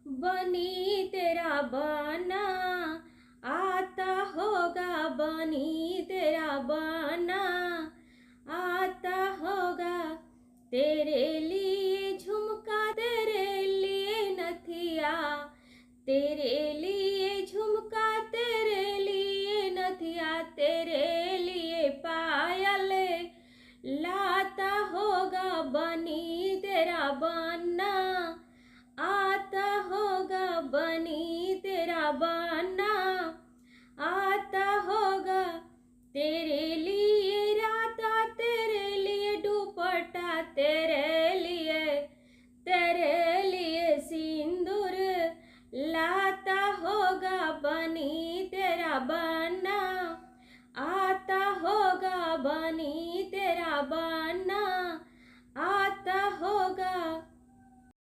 बनी तेरा बना, आता होगा बनी तेरा बना, आता होगा। तेरे लिए झुमका, तेरे लिए नथिया, तेरे लिए झुमका, तेरे लिए नथिया, तेरे लिए पायल लाता होगा बनी तेरा बना, आता होगा बनी तेरा बना।